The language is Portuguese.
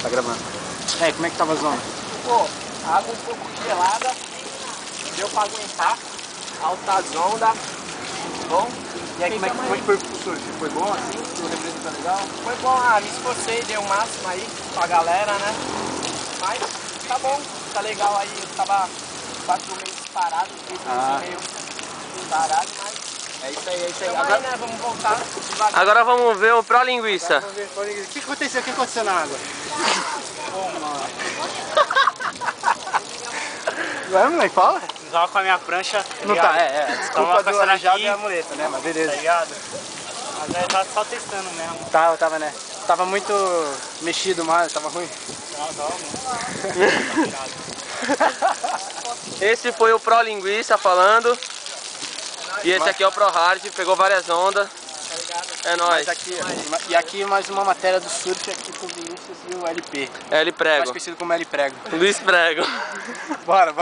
Tá gravando. É, como é que tava a zona? Pô, água um pouco gelada, deu pra aguentar, altas ondas, bom. E aí, como é que foi o surf? Foi bom assim? O representante tá legal? Foi bom, me esforcei, dei o máximo aí pra galera, né? Mas tá bom, tá legal aí, eu tava 4 meses parado, 3 meses e meio parado, mas... É isso aí, é isso aí. Então aí, né, vamos voltar devagar. Agora vamos ver o Pro Linguiça. Vamos ver, o que aconteceu? O que aconteceu na água? Vai, moleque, fala. Tava com a minha prancha. Não tá, desculpa do aleijado e a muleta, né? Mas beleza. Tá ligado? Mas aí tava só testando mesmo. Tava, né? Tava muito mexido, mas tava ruim. Esse foi o Pro Linguiça falando. E esse aqui é o Pro Hard, pegou várias ondas. É nóis. E aqui mais uma matéria do surf aqui com o Vinícius e o LP. L Mais Prego. conhecido como L Prego. Luiz Prego. Bora, bora.